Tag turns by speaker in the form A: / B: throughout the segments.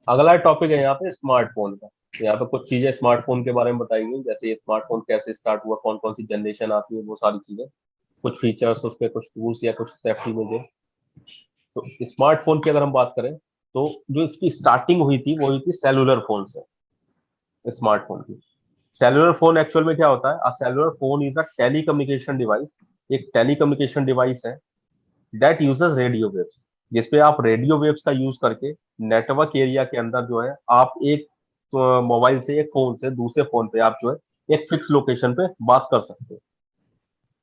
A: अगला टॉपिक है यहाँ पे स्मार्टफोन का। यहाँ पे कुछ चीजें स्मार्टफोन के बारे में बताई गई, जैसे ये स्मार्टफोन कैसे स्टार्ट हुआ, कौन कौन सी जनरेशन आती है, वो सारी चीजें, कुछ फीचर्स उसके, कुछ टूल्स या कुछ सेफ्टी मेजर। तो स्मार्टफोन की अगर हम बात करें, तो जो इसकी स्टार्टिंग हुई थी वो हुई थी सेलुलर फोन से, स्मार्टफोन की। सेलुलर फोन एक्चुअल में क्या होता है? A cellular phone is a telecommunication device, एक टेलीकम्युनिकेशन डिवाइस है दैट यूजेस रेडियो वेव्स, जिसपे आप रेडियो वेव्स का यूज करके नेटवर्क एरिया के अंदर जो है आप एक मोबाइल से, एक फोन से दूसरे फोन पे आप जो है एक फिक्स लोकेशन पे बात कर सकते हो।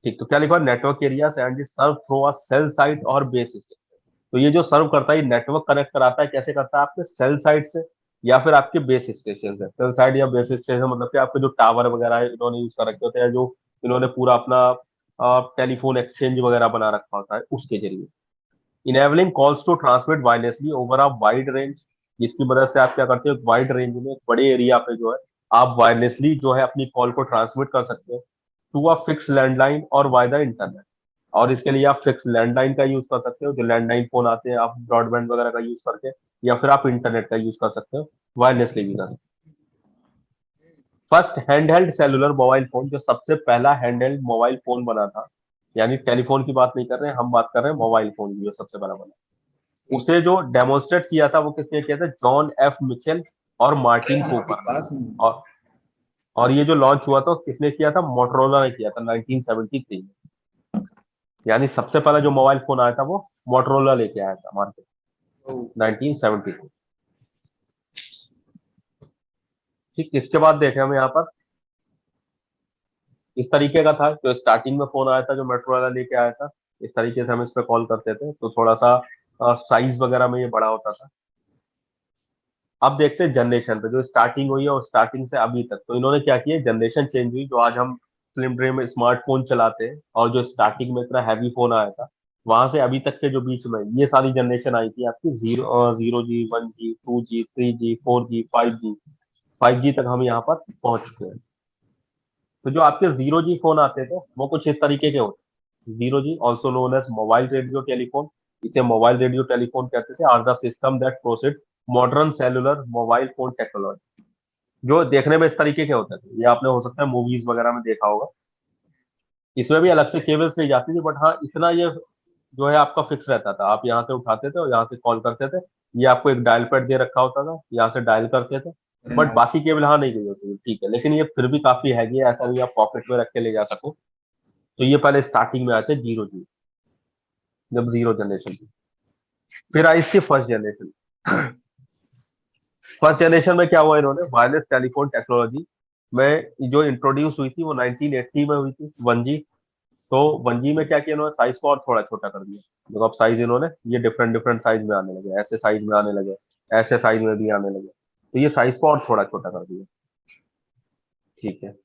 A: ठीक, तो क्या लिखा है? Network area and is serve through a cell site और बेस स्टेशन। तो ये जो सर्व करता है, नेटवर्क कनेक्ट कराता है, कैसे करता है? आपके सेल साइट से या फिर आपके बेस स्टेशन से। सेल साइट या बेस स्टेशन मतलब कि आपके जो टावर वगैरह है इन्होंने यूज कर रखे होते हैं, जो इन्होंने पूरा अपना टेलीफोन एक्सचेंज वगैरह बना रखा होता है, उसके जरिए enabling calls to transmit wirelessly over a wide range, जिसकी मदद से आप क्या करते हो? वाइड रेंज में, एक बड़े एरिया पे जो है आप वायरलेसली जो है अपनी कॉल को ट्रांसमिट कर सकते हो टू अ फिक्स लैंडलाइन और वाई द इंटरनेट। और इसके लिए आप फिक्स लैंडलाइन का यूज कर सकते हो, जो लैंडलाइन फोन आते हैं, आप ब्रॉडबैंड वगैरह का यूज करके, या फिर आप इंटरनेट का यूज कर सकते हो, वायरलेसली भी कर सकते हो। First handheld cellular mobile phone, जो सबसे पहला हैंडहेल्ड मोबाइल फोन बना था, यानी टेलीफोन की बात नहीं कर रहे हैं हम, बात कर रहे हैं मोबाइल फोन की, जो सबसे पहला बना,
B: ठीक
A: उसे जो डेमोन्स्ट्रेट किया था वो किसने किया था? जॉन एफ मिचेल और
B: है।
A: मार्टिन
B: आपकी
A: कूपर ने।
B: आवाज नहीं।
A: और और ये जो लॉन्च हुआ था किसने किया था? मोटरोला ने किया था 1973 में। यानी सबसे पहला जो मोबाइल फोन आया था वो मोटरोला लेके आया था मार्केट,
B: ओ,
A: 1973। ठीक, इसके बाद देखें हम यहाँ पर, इस तरीके का था जो स्टार्टिंग में फोन आया था, जो मोटरोला लेके आया था। इस तरीके से हम इस पे कॉल करते थे, तो थोड़ा सा साइज वगैरह में ये बड़ा होता था। अब देखते हैं जनरेशन पे, जो स्टार्टिंग हुई है और स्टार्टिंग से अभी तक, तो इन्होंने क्या किया, जनरेशन चेंज हुई, जो आज हम स्लिम ड्रे में स्मार्टफोन चलाते हैं, और जो स्टार्टिंग में इतना हैवी फोन आया था, वहां से अभी तक के जो बीच में ये सारी जनरेशन आई थी आपकी, 0G, 1G, 2G, 3G, 4G, 5G, 5G तक हम यहाँ पर पहुंच चुके हैं। तो जो आपके 0G फोन आते थे वो कुछ इस तरीके के होते। 0G also known as mobile radio telephone, इसे मोबाइल रेडियो टेलीफोन कहते थे, are the system that preceded modern cellular mobile phone technology. जो देखने में इस तरीके के होते थे, ये आपने हो सकता है मूवीज वगैरह में देखा होगा। इसमें भी अलग से केबल्स नहीं जाती थी, बट हाँ इतना ये जो है आपका फिक्स रहता था, आप यहाँ से उठाते थे और यहाँ से कॉल करते थे। ये आपको एक डायल पैड दे रखा होता था, यहाँ से डायल करते थे। बट बाकी केबल हाँ नहीं गई होती थी, ठीक है, लेकिन ये फिर भी काफी हैवी है, ऐसा नहीं आप पॉकेट में रख के ले जा सको। तो ये पहले स्टार्टिंग में आए थे 0G, जब जीरो जनरेशन थी। फिर आई इसकी फर्स्ट जनरेशन। फर्स्ट जनरेशन में क्या हुआ, इन्होंने वायरलेस टेलीफोन टेक्नोलॉजी में जो इंट्रोड्यूस हुई थी वो 1980 में हुई थी, 1G। तो 1G में क्या किया इन्होंने, साइज को और थोड़ा छोटा कर दिया। देखो अब साइज इन्होंने ये डिफरेंट डिफरेंट साइज में आने लगे, ऐसे साइज में आने लगे, ऐसे साइज में भी आने लगे, तो ये साइज को और थोड़ा छोटा कर दिया। ठीक है,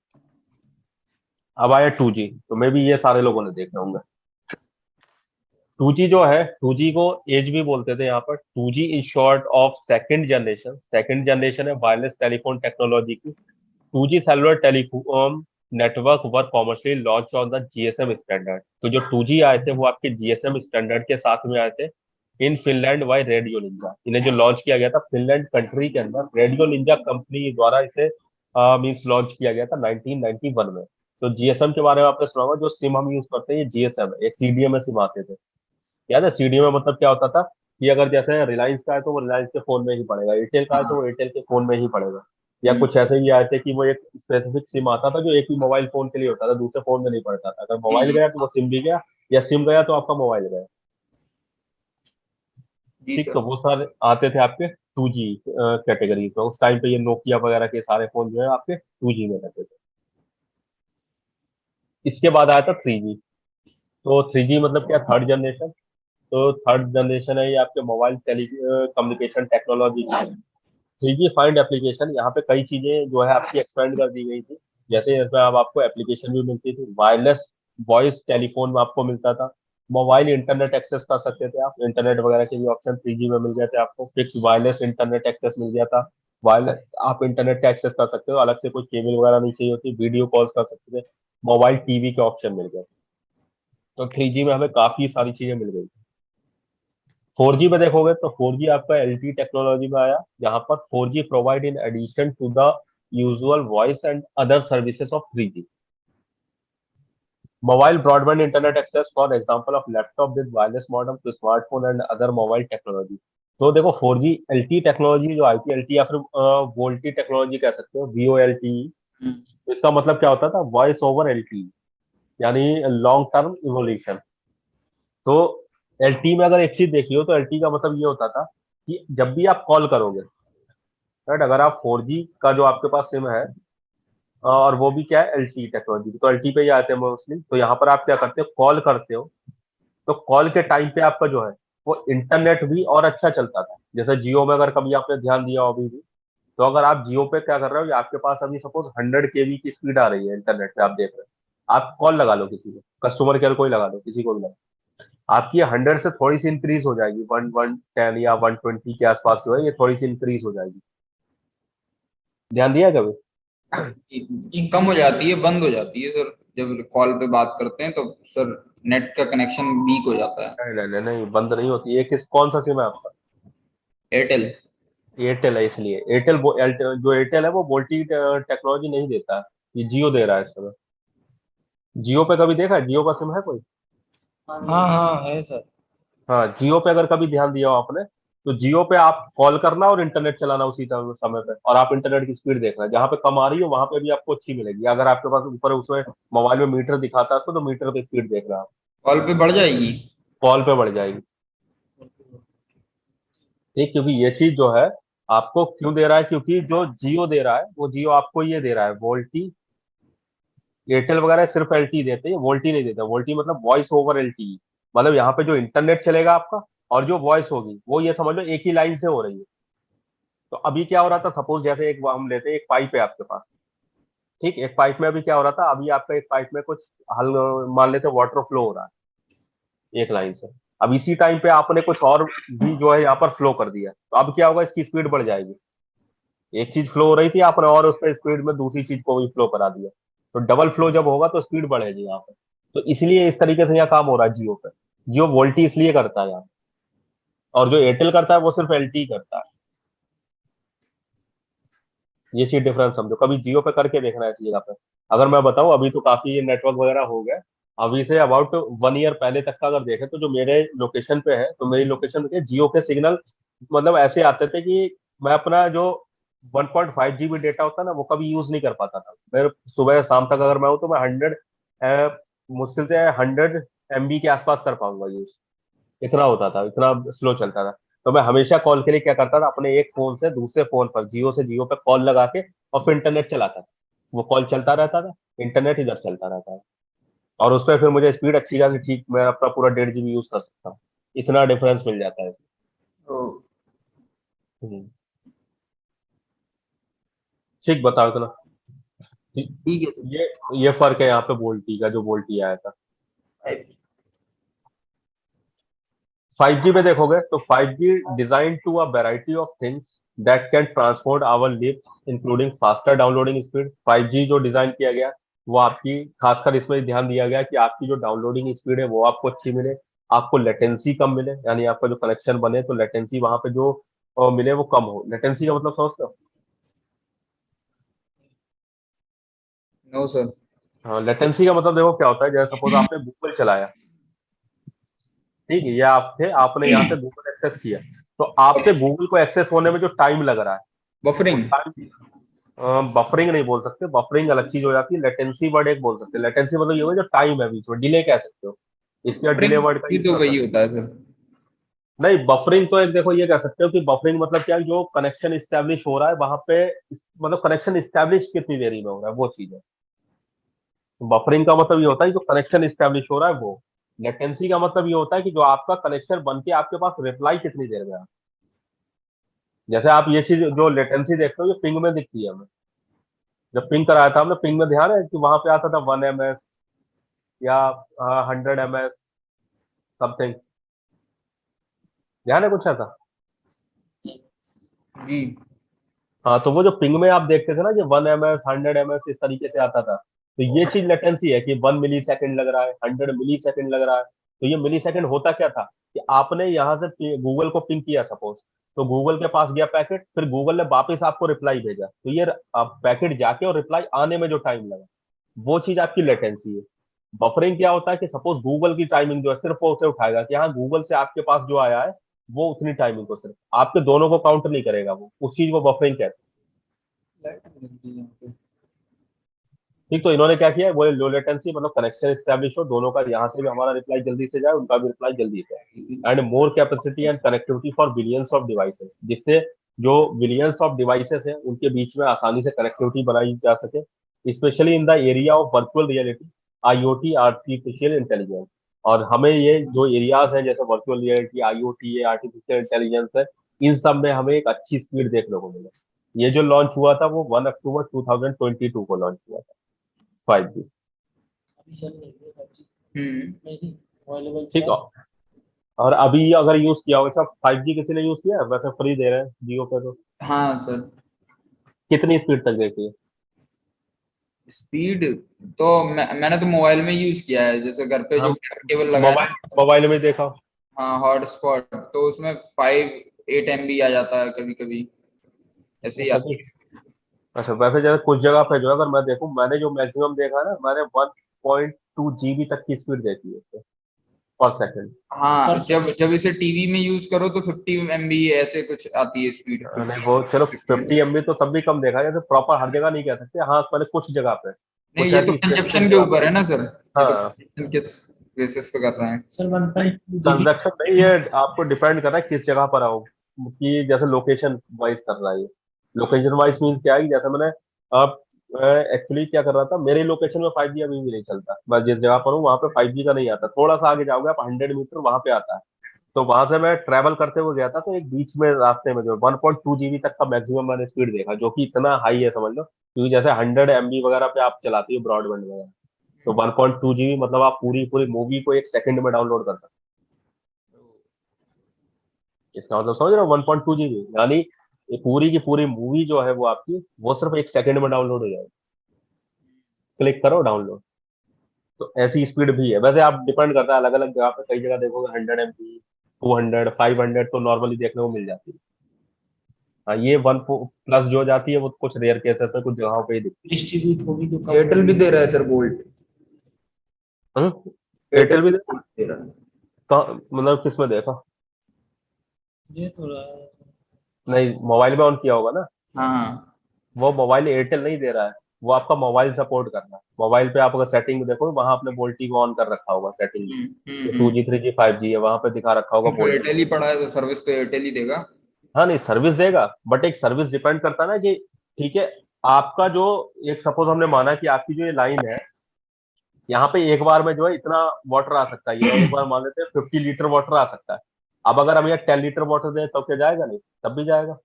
A: अब आया 2G, तो मे भी ये सारे लोगों ने देखे होंगे। 2G जो है, 2G को एज भी बोलते थे यहाँ पर। 2G is short of second generation, second generation है वायरलेस टेलीफोन टेक्नोलॉजी की। 2G cellular telecom network were commercially launch on the GSM standard. तो जो 2G आए थे वो आपके जीएसएम स्टैंडर्ड के साथ में आए थे, in Finland by Radiolinja. इन्हें जो लॉन्च किया गया था फिनलैंड कंट्री के अंदर, रेडियो निंजा कंपनी द्वारा इसे मीन्स लॉन्च किया गया था 1991 में। तो जीएसएम के बारे में आपने सुना होगा, जो सिम हम यूज करते हैं ये जीएसएम है, एक सीडीएम सिम आते थे। याद है सीडीएम में मतलब क्या होता था, कि अगर जैसे रिलायंस का है तो वो रिलायंस के फोन में ही पड़ेगा, एयरटेल का है तो
B: हाँ।
A: वो एयरटेल के फोन में ही पड़ेगा। या
B: हम्म,
A: कुछ ऐसे ही आए थे कि वो एक स्पेसिफिक सिम आता था जो एक ही मोबाइल फोन के लिए होता था, दूसरे फोन में नहीं पड़ता था। अगर
B: जी
A: मोबाइल
B: जी।
A: गया तो वो सिम भी गया, या सिम गया तो आपका मोबाइल गया।
B: जी
A: ठीक,
B: सर।
A: तो वो सारे आते थे आपके 2G कैटेगरीज में। उस टाइम पे ये नोकिया वगैरह के सारे फोन जो है आपके 2G में रहते थे। इसके बाद आया था 3G। तो 3G मतलब क्या, थर्ड जनरेशन। तो थर्ड जनरेशन है ये आपके मोबाइल टेली कम्युनिकेशन टेक्नोलॉजी की। 3G फाइंड एप्लीकेशन, यहाँ पे कई चीजें जो है आपकी एक्सपेंड कर दी गई थी। जैसे इसमें अब आपको एप्लीकेशन भी मिलती थी, वायरलेस वॉइस टेलीफोन में आपको मिलता था, मोबाइल इंटरनेट एक्सेस कर सकते थे आप, इंटरनेट वगैरह के भी ऑप्शन 3G में मिल गए थे आपको, फिक्स वायरलेस इंटरनेट एक्सेस मिल गया था। वायरलेस आप इंटरनेट का एक्सेस कर सकते हो, अलग से कोई केबल वगैरह नहीं चाहिए होती, वीडियो कॉल्स कर सकते थे, मोबाइल टीवी के ऑप्शन मिल गए। तो 3G में हमें काफी सारी चीजें मिल गई। 4G में देखोगे तो 4G आपका LTE टेक्नोलॉजी में आया, जहां पर 4G provide in addition to the usual voice and other services of 3G mobile broadband internet access for example of laptop with wireless modem to smartphone and other mobile technology. तो देखो 4G LTE technology जो आई थी, LTE या फिर VoLTE technology कह सकते हो, VoLTE।
B: हम्म।
A: इसका मतलब क्या होता था, वॉइस ओवर LTE, यानी लॉन्ग टर्म इवोल्यूशन। तो LTE में अगर एक चीज देखी हो तो LTE का मतलब ये होता था कि जब भी आप कॉल करोगे, राइट, अगर आप 4G का जो आपके पास सिम है, और वो भी क्या है LTE टेक्नोलॉजी, तो LTE पे ही आते हैं मोस्टली, तो यहाँ पर आप क्या करते हो, कॉल करते हो, तो कॉल के टाइम पे आपका जो है वो इंटरनेट भी और अच्छा चलता था। जैसे जियो में अगर कभी आपने ध्यान दिया हो अभी भी, तो अगर आप जियो पे क्या कर रहे हो, या आपके पास अभी सपोज 100 KB की स्पीड आ रही है इंटरनेट पे, आप देख रहे हो, आप कॉल लगा लो किसी को, कस्टमर केयर को ही लगा लो, किसी को भी लगा, आपकी 100 से थोड़ी सी इंक्रीज हो जाएगी, 110 या 120 के आसपास जो है, ये थोड़ी सी इंक्रीज हो जाएगी। ध्यान दिया कभी?
B: ये कम हो जाती है, बंद हो जाती है सर, जब कॉल पे बात करते हैं तो सर नेट का कनेक्शन वीक हो जाता है।
A: नहीं नहीं नहीं नहीं, बंद नहीं होती। ये किस कौन सा सिम है आपका?
B: एयरटेल।
A: एयरटेल है, इसलिए जो एयरटेल है वो वोल्टी टेक्नोलॉजी नहीं देता है, ये जियो दे रहा है इस समय। जियो पे कभी देखा है, जियो का सिम है कोई?
B: हाँ हाँ है सर।
A: हाँ, जियो पे अगर कभी ध्यान दिया हो आपने, तो जियो पे आप कॉल करना और इंटरनेट चलाना उसी समय पे, और आप इंटरनेट की स्पीड देखना, जहाँ पे कम आ रही हो वहां पे भी आपको अच्छी मिलेगी। अगर आपके पास ऊपर उसमें मोबाइल में मीटर दिखाता है तो मीटर पे स्पीड देखना आप,
B: कॉल पे बढ़ जाएगी।
A: कॉल पे बढ़ जाएगी। ठीक, क्योंकि ये चीज जो है आपको क्यों दे रहा है, क्योंकि जो जियो दे रहा है वो जियो आपको ये दे रहा है वोल्टी। एयरटेल वगैरह सिर्फ LTE देते हैं, वोल्टी नहीं देता। वोल्टी मतलब वॉइस ओवर LTE, मतलब यहाँ पे जो इंटरनेट चलेगा आपका और जो वॉइस होगी वो ये समझ लो एक ही लाइन से हो रही है। तो अभी क्या हो रहा था, सपोज जैसे एक हम लेते हैं, एक पाइप है आपके पास, ठीक, एक पाइप में अभी क्या हो रहा था, अभी आपका एक पाइप में कुछ हल, मान लेते वाटर फ्लो हो रहा है एक लाइन से। अब इसी टाइम पे आपने कुछ और भी जो है यहाँ पर फ्लो कर दिया, तो अब क्या होगा, इसकी स्पीड बढ़ जाएगी। एक चीज फ्लो हो रही थी, आपने और उस पर स्पीड में दूसरी चीज को भी फ्लो करा दिया, तो डबल फ्लो जब होगा तो स्पीड बढ़ेगी यहाँ पे। तो इसलिए इस तरीके से यहाँ काम हो रहा है जियो पे। जियो वोल्टी इसलिए करता है यहाँ, और जो एयरटेल करता है वो सिर्फ LTE करता है। ये चीज डिफरेंस समझो, कभी जियो पे करके देखना है इस जगह पे। अगर मैं बताऊं, अभी तो काफी ये नेटवर्क वगैरह हो गए, अभी से अबाउट 1 ईयर पहले तक का अगर देखें, तो जो मेरे लोकेशन पे है, तो मेरी लोकेशन पे जियो के सिग्नल मतलब ऐसे आते थे कि मैं अपना जो 1.5 GB डेटा होता है ना, वो कभी यूज नहीं कर पाता था। मैं सुबह शाम तक अगर मैं हूँ तो मैं 100 मुश्किल से 100 MB के आसपास कर पाऊंगा यूज, इतना होता था, इतना स्लो चलता था। तो मैं हमेशा कॉल के लिए क्या करता था, अपने एक फोन से दूसरे फोन पर जियो से जियो पे कॉल लगा के और फिर इंटरनेट चलाता था। वो कॉल चलता रहता था, इंटरनेट इधर चलता रहता है, और उस पर फिर मुझे स्पीड अच्छी खासी, ठीक, मैं अपना पूरा 1.5 GB यूज कर सकता हूँ। इतना डिफरेंस मिल जाता है इसमें।
B: तो
A: हम्म, ठीक, बताओ इतना। ठीक,
B: ठीक है सर।
A: ये फर्क है यहाँ पे वोल्टी का, जो वोल्टी आया था। 5G में देखोगे तो 5G design to a variety of things that can transport our lives including faster downloading speed. 5G जो डिजाइन किया गया, वो आपकी खासकर इसमें ध्यान दिया गया कि आपकी जो डाउनलोडिंग स्पीड है वो आपको अच्छी मिले, आपको लेटेंसी कम मिले, यानी आपका जो कनेक्शन बने तो लेटेंसी वहां पे जो मिले वो कम हो। लेटेंसी का मतलब समझते हो?
B: No sir.
A: हाँ, लेटेंसी का मतलब देखो क्या होता है, जैसे सपोज आपने गूगल चलाया, ठीक है, या आपने यहाँ से गूगल एक्सेस किया, तो आपसे गूगल को एक्सेस होने में जो टाइम लग रहा है, वो
B: बफरिंग।
A: टाइम, बफरिंग नहीं बोल सकते, बफरिंग अलग चीज हो जाती है, लेटेंसी वर्ड एक बोल सकते हैं। लेटेंसी मतलब ये हो जो टाइम है बीच में, डिले कह सकते हो, इसलिए डिले
B: बफरिंग
A: वर्ड का
B: भी
A: यूज
B: तो
A: कर
B: वही
A: सकते
B: होता है सर।
A: हो। नहीं, बफरिंग तो एक देखो ये कह सकते हो कि बफरिंग मतलब क्या है, जो कनेक्शन स्टैब्लिश हो रहा है वहां पे, मतलब कनेक्शन स्टैब्लिश कितनी देरी में हो रहा है, वो चीज है। बफरिंग का मतलब ये होता है कि जो कनेक्शन स्टैब्लिश हो रहा है वो। लेटेंसी का मतलब ये होता है कि जो आपका कनेक्शन बन के आपके पास रिप्लाई कितनी देर में आ, जैसे आप ये चीज जो लेटेंसी देखते हो ये पिंग में दिखती है हमें। जब पिंग कराया था हमने, पिंग में ध्यान है कि वहां पे आता था 1 ms या 100 ms समथिंग, ध्यान है कुछ ऐसा?
B: जी।
A: हाँ, तो वो जो पिंग में आप देखते थे ना कि 1 ms 100 ms इस तरीके से आता था, तो ये चीज लेटेंसी है कि 1 मिली सेकेंड लग रहा है, 100 मिली सेकेंड लग रहा है। तो ये मिली सेकेंड होता क्या था, कि आपने यहाँ से गूगल को पिंग किया सपोज, तो गूगल के पास गया पैकेट, फिर गूगल ने वापस आपको रिप्लाई भेजा, तो ये पैकेट जाके और रिप्लाई आने में जो टाइम लगा, वो चीज आपकी लेटेंसी है। बफरिंग क्या होता है कि सपोज गूगल की टाइमिंग जो है सिर्फ वो उसे उठाएगा कि हाँ गूगल से आपके पास जो आया है वो उतनी टाइमिंग को, सिर्फ आपके दोनों को काउंट नहीं करेगा, वो उस चीज को बफरिंग कहते हैं।
B: लाइट मिल गई यहाँ पे।
A: ठीक, तो इन्होंने क्या किया, वो लो लेटेंसी मतलब कनेक्शन स्टैब्लिश हो दोनों का, यहाँ से भी हमारा रिप्लाई जल्दी से जाए, उनका भी रिप्लाई जल्दी से, and more capacity and connectivity for billions of devices, जिससे जो बिलियंस ऑफ डिवाइसेस हैं उनके बीच में आसानी से कनेक्टिविटी बनाई जा सके, specially in the area of virtual reality, IoT, artificial intelligence. और हमें ये जो एरियाज हैं जैसे वर्चुअल रियलिटी, आईओटी है, आर्टिफिशियल इंटेलिजेंस है, इन सब में हमें एक अच्छी स्पीड देखने को मिले। ये जो लॉन्च हुआ था वो 1 अक्टूबर 2022 को लॉन्च हुआ था, 5G।
C: अभी चल रही है 5G,
B: हम्म।
C: नहीं अवेलेबल
A: ठीक है, और अभी अगर यूज किया हो, अच्छा 5G किसी ने यूज किया है? वैसे फ्री दे रहे हैं जियो पे, तो
B: हाँ सर।
A: कितनी स्पीड तक देखी है?
B: स्पीड तो मैंने तो मोबाइल में यूज किया है, जैसे घर पे जो
A: हम
B: केबल लगा है
A: मोबाइल
B: ना।
A: मोबाइल में देखा हो?
B: हाँ हॉटस्पॉट तो उसमें 5-8 MB आ जाता है कभी कभी, ऐसे ही
A: अच्छा
B: आती
A: जी।
B: है।
A: अच्छा, वैसे जैसे कुछ जगह पे जो है, अगर मैं देखूं, मैंने जो मैक्सिमम देखा है ना, मैंने 1.2 GB तक की स्पीड देखी है इससे पर सेकंड।
B: हाँ
C: पर
B: जब जब इसे टीवी में यूज करो तो 50 MB ऐसे कुछ आती है स्पीड,
A: नहीं वो चलो 50 MB तो तब भी कम देखा है, जैसे प्रॉपर हर जगह नहीं कह सकते, हाँ मैंने कुछ जगह पे,
B: नहीं
A: कुछ
B: ये तो
A: ऐसी स्पेसिफिक
B: कंजप्शन के
A: जगह
B: ऊपर है ना सर,
A: पे।
B: ये तो
A: हाँ,
B: consumption किस बेसिस पे कर रहे हैं।
C: सर
A: नहीं
C: 1.2 GB।
A: ट्रांजैक्शन नहीं, ये आपको डिपेंड कर रहा है किस जगह पर आओ, कि जैसे लोकेशन वाइज कर रहा है ये। लोकेशन वाइज मीन क्या है कि जैसे मैंने आप एक्चुअली क्या कर रहा था, मेरे लोकेशन में 5G अभी भी नहीं चलता, मैं जिस जगह पर हूँ वहां पे 5G का नहीं आता, थोड़ा सा आगे जाओगे आप 100 मीटर वहां पे आता है। तो वहां से मैं ट्रैवल करते हुए गया था, तो एक बीच में रास्ते में जो 1.2 GB तक का मैक्सिमम मैंने स्पीड देखा, जो कि इतना हाई है समझ लो, क्योंकि जैसे 100 MB वगैरह पे आप चलाती हो ब्रॉडबैंड वगैरह, तो 1.2 GB मतलब आप पूरी पूरी मूवी को 1 सेकंड में डाउनलोड कर सकते हो। इसका मतलब समझ रहे हो, 1.2 GB यानी ये पूरी की पूरी मूवी जो है वो आपकी, वो सिर्फ 1 सेकंड में डाउनलोड हो जाएगी, क्लिक करो डाउनलोड। तो ऐसी स्पीड भी है, वैसे आप डिपेंड करता है अलग अलग जगह पे, कई जगह देखोगे 100 MB, 200, 500 तो नॉर्मली देखने को मिल जाती है। हाँ, ये 1+ जो जाती है वो कुछ रेयर केसेस में कुछ जगहों पे ही दिखती
C: डिस्ट्रीब्यूट होगी तो कम
B: एयरटेल भी
C: होगी।
B: दे रहा है सर बोल्ट,
A: है।
B: एयरटेल
A: एयरटेल भी
B: भी बोल्ट दे रहा है।
A: मतलब किस में देखा?
C: ये थोड़ा
A: नहीं, मोबाइल में ऑन किया होगा ना।
B: हाँ
A: वो मोबाइल एयरटेल नहीं दे रहा है, वो आपका मोबाइल सपोर्ट कर रहा है। मोबाइल पे आप अगर सेटिंग में देखो, वहां आपने वोल्टी को ऑन कर रखा होगा सेटिंग में, ये 2G 3G 5G है, वहां पे दिखा रखा होगा
B: तो
A: वोल्टी।
B: एयरटेल ही पड़ा है तो सर्विस तो एयरटेल ही देगा।
A: हाँ नहीं, सर्विस देगा, बट एक सर्विस डिपेंड करता है ना कि, ठीक है, आपका जो, एक सपोज हमने माना कि आपकी जो ये लाइन है, यहाँ पे एक बार में जो है इतना वाटर आ सकता है, ये एक बार मान लेते हैं 50 लीटर वाटर आ सकता है। अब अगर हम यहाँ 10 लीटर वाटर दें तो क्या जाएगा? नहीं, तब भी जाएगा।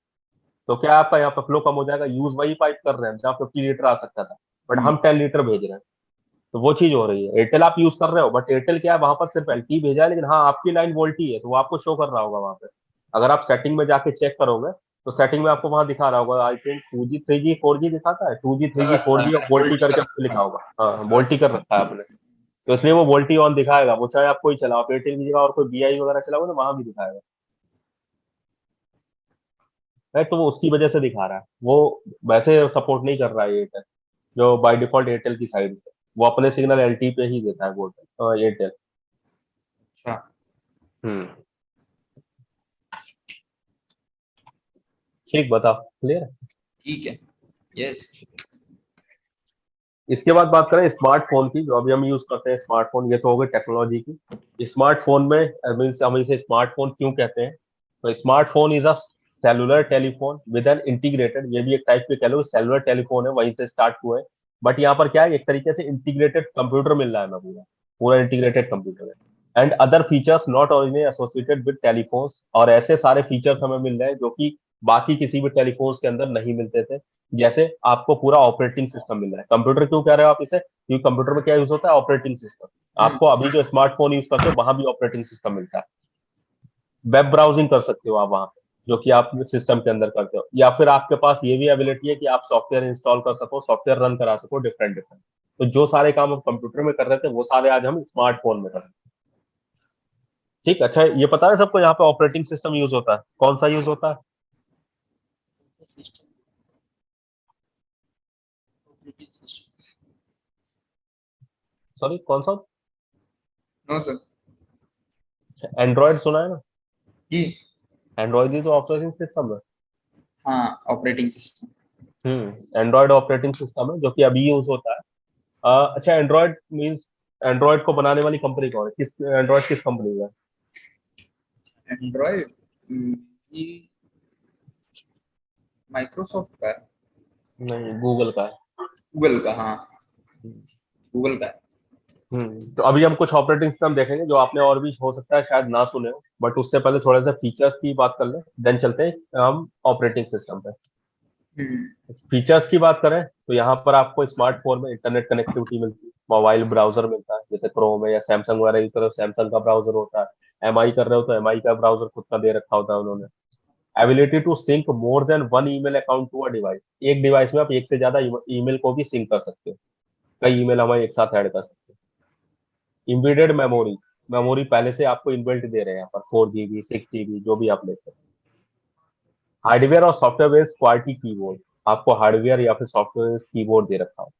A: तो क्या आपका यहाँ पे फ्लो कम हो जाएगा, यूज वही पाइप कर रहे हैं जहाँ 50 लीटर आ सकता था, बट
B: हम्म,
A: हम 10 लीटर भेज रहे हैं। तो वो चीज हो रही है, एयरटेल आप यूज कर रहे हो, बट एयरटेल क्या है, वहां पर सिर्फ एलटी भेजा है, लेकिन हाँ आपकी लाइन वोल्टी है, तो वो आपको शो कर रहा होगा वहां पे। अगर आप सेटिंग में जाके चेक करोगे, तो सेटिंग में आपको वहां दिखा रहा होगा, I think 2G 3G 4G दिखाता है, 2G 3G 4G और वोल्टी
B: बोल्ट
A: करके
B: का।
A: आपको लिखा होगा, हाँ वोल्टी कर रखा है आपने, तो इसलिए वो वोल्टी ऑन दिखाएगा, वो चाहे आप कोई चलाओ, आप एयरटेल की जगह और कोई बीआई वगैरह चलाओगे ना, वहां भी दिखाएगा, है, तो वो उसकी वजह से दिखा रहा है वो। वैसे सपोर्ट नहीं कर रहा है एयरटेल, जो बाय डिफॉल्ट एयरटेल की साइड से, वो अपने सिग्नल एलटी पे ही देता है वोल्टेज एयरटेल।
B: अच्छा
A: हम्म। ठीक, बताओ, क्लियर है?
B: ठीक है। यस।
A: इसके बाद बात करें स्मार्टफोन की, जो अभी हम यूज करते हैं स्मार्टफोन, ये तो हो गई टेक्नोलॉजी की। स्मार्टफोन में मीन्स हम इसे स्मार्टफोन क्यों कहते हैं? तो smartphone is a cellular telephone with an integrated, ये भी एक टाइप के कह लो सेलुलर टेलीफोन है, वहीं से स्टार्ट हुआ है। बट यहाँ पर क्या है, एक तरीके से इंटीग्रेटेड कंप्यूटर मिल रहा है हमें, पूरा पूरा इंटीग्रेटेड कंप्यूटर है, and other features not originally associated with telephones, और ऐसे सारे फीचर्स हमें मिल रहे हैं जो कि बाकी किसी भी टेलीफोन्स के अंदर नहीं मिलते थे। जैसे आपको पूरा ऑपरेटिंग सिस्टम मिल रहा है, कंप्यूटर क्यों कह रहे हो आप इसे, क्योंकि कंप्यूटर में क्या यूज होता है, ऑपरेटिंग सिस्टम।
B: हम्म।
A: आपको अभी जो स्मार्टफोन यूज करते हो वहां भी ऑपरेटिंग सिस्टम मिलता है, वेब ब्राउजिंग कर सकते हो आप वहां पे, जो कि आप सिस्टम के अंदर करते हो, या फिर आपके पास ये भी एबिलिटी है कि आप सॉफ्टवेयर इंस्टॉल कर सको, सॉफ्टवेयर रन करा सको डिफरेंट डिफरेंट। तो जो सारे काम हम कंप्यूटर में कर रहे थे वो सारे आज हम स्मार्टफोन में कर सकते ठीक, अच्छा ये पता है सबको यहाँ पे ऑपरेटिंग सिस्टम यूज होता है, कौन सा यूज होता है?
C: System, operating system.
A: सॉरी कौन सा?
B: No sir.
A: एंड्रॉयड सुना है ना?
B: जी।
A: एंड्रॉयड ही तो ऑपरेटिंग सिस्टम है।
B: हाँ, operating system.
A: Android operating system है जो कि अभी यूज होता है। अच्छा एंड्रॉयड मींस, एंड्रॉयड को बनाने वाली कंपनी कौन है, किस एंड्रॉयड किस कंपनी का है?
B: एंड्रॉयड ये माइक्रोसॉफ्ट का है।
A: नहीं, गूगल का है।
B: गूगल का, हाँ गूगल का है।
A: तो अभी हम कुछ ऑपरेटिंग सिस्टम देखेंगे जो आपने और भी हो सकता है शायद ना सुने हो, बट उससे पहले थोड़ा सा फीचर्स की बात कर ले, देन चलते हैं हम ऑपरेटिंग सिस्टम पे। फीचर्स की बात करें तो यहाँ पर आपको स्मार्टफोन में इंटरनेट कनेक्टिविटी मिलती है, मोबाइल ब्राउजर मिलता है, जैसे क्रोम है या सैमसंग वगैरह यूज कर रहे हो सैमसंग का ब्राउजर होता है, एमआई कर रहे हो तो एमआई का ब्राउजर खुद का दे रखा होता है उन्होंने। Ability to sync more than one email account to a device, एक डिवाइस में आप एक से ज्यादा ईमेल को भी सिंक कर सकते हो, कई ईमेल हम एक साथ ऐड कर सकते हो। इम्बेडेड मेमोरी, मेमोरी पहले से आपको इनबिल्ट दे रहे हैं यहाँ पर, 4 GB 6 GB जो भी आप लेते हैं। हार्डवेयर और सॉफ्टवेयर बेस्ड क्वालिटी कीबोर्ड, आपको हार्डवेयर या फिर सॉफ्टवेयर बेस्ड कीबोर्ड दे रखा हो।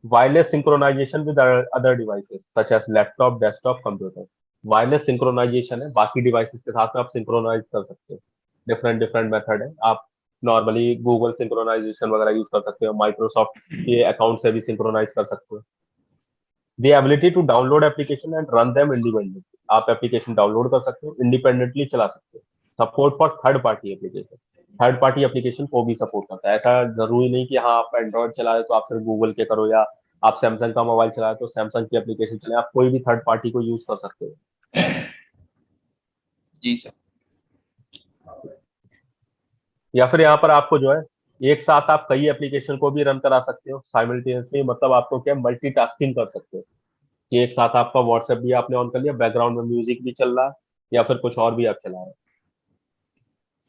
A: Wireless synchronisation with other devices such as laptop desktop computer, wireless synchronisation है, बाकी डिवाइसेस के साथ में आप सिंक्रोनाइज कर सकते हो। डिफरेंट डिफरेंट मेथड है, आप नॉर्मली गूगल सिंक्रोनाइजेशन वगैरह यूज कर सकते हो, माइक्रोसॉफ्ट के अकाउंट से भी सिंक्रोनाइज कर सकते हो। The ability to download application and run them independently, आप एप्लीकेशन डाउनलोड कर सकते हो, इंडिपेंडेंटली चला सकते हो। Support for third party application, third party application को भी सपोर्ट करता है, ऐसा जरूरी नहीं कि हाँ आप एंड्रॉइड चला रहे हो तो आप सिर्फ गूगल के करो, या आप सैमसंग का मोबाइल चला रहे हो तो सैमसंग की एप्लीकेशन चले, आप कोई भी थर्ड पार्टी को यूज कर सकते हो।
B: जी सर।
A: या फिर यहाँ पर आपको जो है एक साथ आप कई एप्लीकेशन को भी रन करा सकते हो साइमल्टेनियसली, मतलब आपको क्या मल्टीटास्किंग कर सकते हो कि एक साथ आपका व्हाट्सएप भी आपने ऑन कर लिया, बैकग्राउंड में म्यूजिक भी चल रहा है या फिर कुछ और भी आप चला रहे हैं।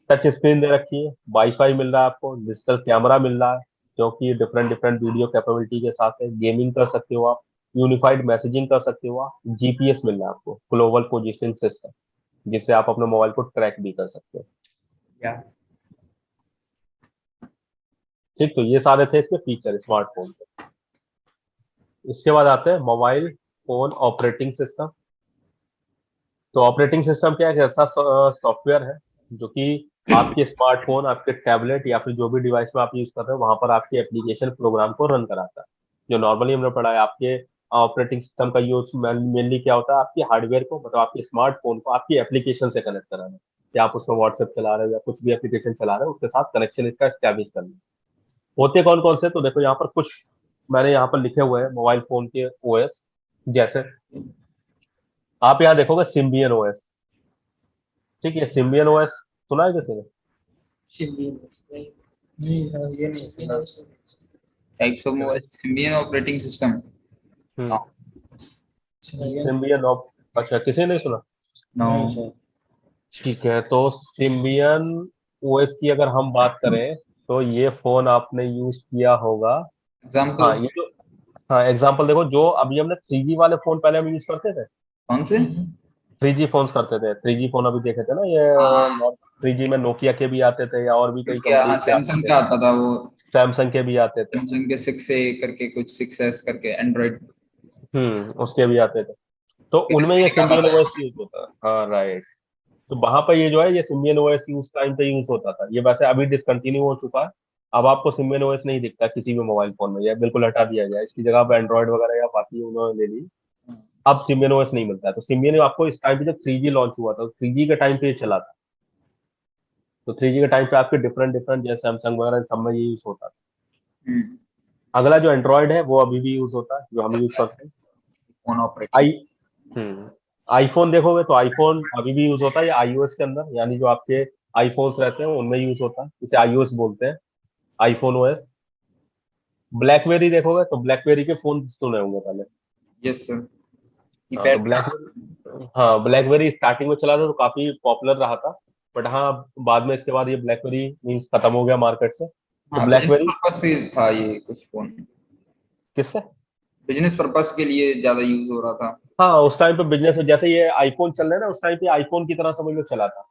A: टच स्क्रीन दे रखी है, वाईफाई मिल रहा है आपको, डिजिटल कैमरा मिल रहा है जो कि डिफरेंट डिफरेंट वीडियो कैपेबिलिटी के साथ है, गेमिंग कर सकते हो आप, यूनिफाइड मैसेजिंग कर सकते हो आप, जीपीएस मिल रहा है आपको, ग्लोबल पोजिशनिंग सिस्टम, जिससे आप अपने मोबाइल को ट्रैक भी कर सकते हो।
B: या
A: ठीक, तो ये सारे थे इसके फीचर स्मार्टफोन के। इसके बाद आते हैं मोबाइल फोन ऑपरेटिंग सिस्टम। तो ऑपरेटिंग सिस्टम क्या है, एक ऐसा सॉफ्टवेयर है जो कि आपके स्मार्टफोन, आपके टैबलेट या फिर जो भी डिवाइस में आप यूज कर रहे हो वहां पर आपके एप्लीकेशन प्रोग्राम को रन कराता है। जो नॉर्मली हमने पढ़ा है, आपके ऑपरेटिंग सिस्टम का यूज मेनली क्या होता है, आपकी हार्डवेयर को, मतलब आपके स्मार्टफोन को आपकी एप्लीकेशन से कनेक्ट कराना, या आप उसमें व्हाट्सएप चला रहे हो या कुछ भी एप्लीकेशन चला रहे हो उसके साथ कनेक्शन इसका स्टैब्लिश करना। होते कौन कौन से, तो देखो यहाँ पर कुछ मैंने यहाँ पर लिखे हुए हैं मोबाइल फोन के ओएस। जैसे आप यहाँ देखोगे सिम्बियन ओएस, ठीक है, सिम्बियन ओएस सुना है किसी ने?
C: सिम्बियन नहीं, नहीं ये नहीं सुना।
B: Types of mobile Symbian operating system.
A: Hmm
C: Symbian
A: Symbian of, अच्छा किसी ने नहीं सुना?
B: नो।
C: नहीं सर।
A: ठीक है, तो सिम्बियन ओएस की अगर हम बात करें तो ये फोन आपने यूज किया होगा। हाँ
B: एग्जांपल
A: ये जो, हाँ एग्जांपल देखो, जो अभी हमने 3G वाले फोन पहले हम यूज करते थे,
B: कौन से?
A: 3G फोन्स करते थे, 3G फोन अभी देखे थे ना ये,
B: हाँ
A: 3G में नोकिया के भी आते थे या और भी कई
B: क्या,
A: कंपनीज
B: हाँ
A: के आते
B: सैमसंग
A: थे,
B: का आता था वो।
A: सैमसंग के भी आते थे।
B: सैमसंग के 6A करके कुछ 6S करके एंड्रॉइड।
A: उसके भी आते थे, तो उनमें ये
B: का
A: सिम्बियन
B: पता है।
A: ओएस यूज होता है, हाँ राइट। तो वहां पर ये जो है ये सिम्बियन ओएस यूज टाइम पे यूज होता था, ये वैसे अभी डिसकंटिन्यू हो चुका है। अब आपको सिम्बियन ओएस नहीं दिखता किसी भी मोबाइल फोन में, ये बिल्कुल हटा दिया गया है, इसकी जगह आप एंड्रॉइड वगैरह या बाकी उन्होंने ले ली। अब सिम्बियन ओएस नहीं मिलता है, तो सिम्बियन आपको इस टाइम पे जब 3G लॉन्च हुआ था, 3G के टाइम पे ये चला था, तो 3G के टाइम पे आपके डिफरेंट डिफरेंट जैसे सैमसंग वगैरह सब में ये यूज होता था।
B: हम्म।
A: अगला जो एंड्रॉइड है वो अभी भी यूज होता है, जो हम यूज करते हैं।
B: Phone operating.
A: आई आईफोन देखोगे तो आईफोन अभी भी यूज होता है, या आईओएस के अंदर, यानी जो आपके आईफोन्स रहते हैं उनमें यूज होता है, इसे आईओएस बोलते हैं, आईफोन ओएस। ब्लैकबेरी देखोगे तो ब्लैकबेरी के फोन सुने होंगे पहले।
B: Yes sir.
A: हाँ तो
B: कीपैड।
A: ब्लैकबेरी, हाँ ब्लैकबेरी स्टार्टिंग में चला था तो काफी पॉपुलर रहा था, बट हाँ बाद में इसके बाद ये ब्लैकबेरी मीन्स खत्म हो गया मार्केट से। तो
B: हाँ बिजनेस
A: ब्लैकबेरी
B: पर्पज से था ये कुछ फोन।
A: किससे?
B: बिजनेस पर्पस के लिए ज्यादा यूज हो रहा था।
A: हाँ, उस टाइम पे बिजनेस में जैसे ये आईफोन चल रहा है ना, उस टाइम पे आईफोन की तरह समझ लो चला था।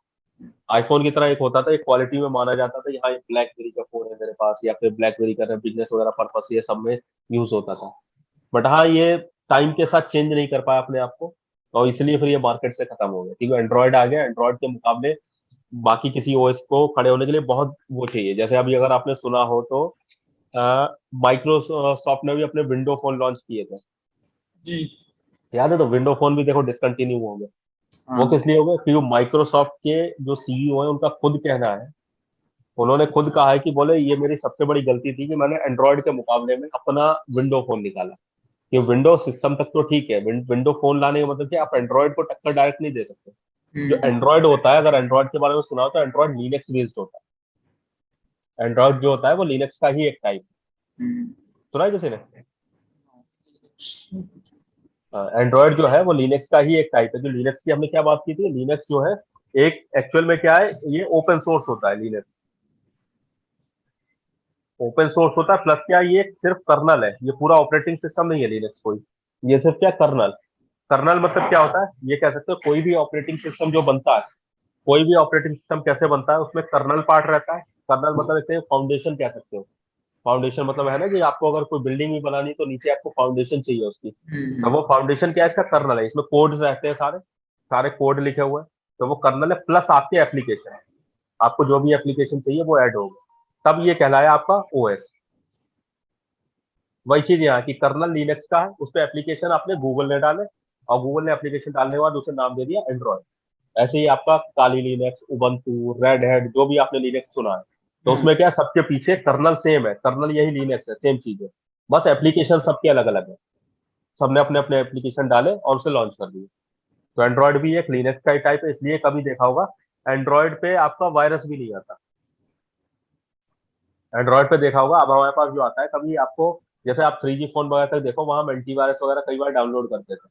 A: आईफोन की तरह एक होता था, एक क्वालिटी में माना जाता था, यहाँ एक ब्लैकबेरी का फोन है मेरे पास, या फिर ब्लैकबेरी का बिजनेस वगैरह पर्पस ये सब में यूज होता था। बट हाँ, ये टाइम के साथ चेंज नहीं कर पाया अपने आप को, और इसलिए फिर ये मार्केट से खत्म हो गया, क्योंकि एंड्रॉयड आ गया। एंड्रॉयड के मुकाबले बाकी किसी ओएस को खड़े होने के लिए बहुत वो चाहिए। जैसे अभी अगर आपने सुना हो तो माइक्रोसॉफ्ट ने भी अपने विंडो फोन लॉन्च किए थे,
C: जी।
A: याद है? तो विंडो फोन भी देखो डिसकंटिन्यू हो गए। वो
B: हाँ।
A: किस लिए हो गए? क्योंकि माइक्रोसॉफ्ट के जो सीईओ है उनका खुद कहना है, उन्होंने खुद कहा है कि बोले ये मेरी सबसे बड़ी गलती थी कि मैंने एंड्रॉयड के मुकाबले में अपना विंडो फोन निकाला। ये विंडो सिस्टम तक तो ठीक है, विंडो फोन लाने का मतलब कि आप एंड्रॉयड को टक्कर डायरेक्ट नहीं दे सकते। जो
B: हम्म।
A: एंड्रॉयड होता है, अगर एंड्रॉयड के बारे में सुना हो तो एंड्रॉयड लिनक्स बेस्ड होता है। एंड्रॉयड जो होता है वो लिनक्स का ही एक टाइप।
B: हम्म।
A: सुना है किसी ने? एंड्रॉयड जो है वो लिनक्स का ही एक टाइप है। जो लिनक्स की हमने क्या बात की थी, लिनक्स जो है एक एक्चुअल में क्या है, ये ओपन सोर्स होता है। लिनक्स ओपन सोर्स होता है, प्लस क्या ये सिर्फ कर्नल है, ये पूरा ऑपरेटिंग सिस्टम नहीं है लिनक्स कोई। ये सिर्फ क्या कर्नल। कर्नल मतलब क्या होता है, ये कह सकते हो कोई भी ऑपरेटिंग सिस्टम जो बनता है, कोई भी ऑपरेटिंग सिस्टम कैसे बनता है, उसमें कर्नल पार्ट रहता है। कर्नल मतलब एक फाउंडेशन कह सकते हो। फाउंडेशन मतलब है ना कि आपको अगर कोई बिल्डिंग भी बनानी है तो नीचे आपको फाउंडेशन चाहिए उसकी। तो
B: हम्म।
A: वो फाउंडेशन क्या है, इसका कर्नल है। इसमें कोड्स रहते हैं, सारे सारे कोड लिखे हुए हैं। तो वो कर्नल है, प्लस आपके एप्लीकेशन। आपको जो भी एप्लीकेशन चाहिए वो ऐड होगा, तब ये कहलाया आपका ओएस। वही चीज यहाँ की, कर्नल लिनक्स का है, उस पर एप्लीकेशन आपने गूगल ने डाले, और गूगल ने एप्लीकेशन डालने के बाद उसे नाम दे दिया एंड्रॉयड। ऐसे ही आपका काली लिनक्स, उबंटू, रेड हैट, जो भी आपने लिनक्स सुना है, तो
B: हम्म।
A: उसमें क्या है, सबके पीछे कर्नल सेम है, कर्नल यही लिनक्स है, सेम चीज है। बस एप्लीकेशन सबके अलग अलग है। सबने अपने अपने एप्लीकेशन डाले और उसे लॉन्च कर दिए। तो एंड्रॉयड भी एक लिनक्स का ही टाइप है, इसलिए कभी देखा होगा एंड्रॉयड पे आपका वायरस भी नहीं आता। एंड्रॉयड पे देखा होगा, अब हमारे पास जो आता है कभी आपको, जैसे आप 3G फोन वगैरह तक देखो, वहां हम एंटीवायरस वगैरह कई बार डाउनलोड करते थे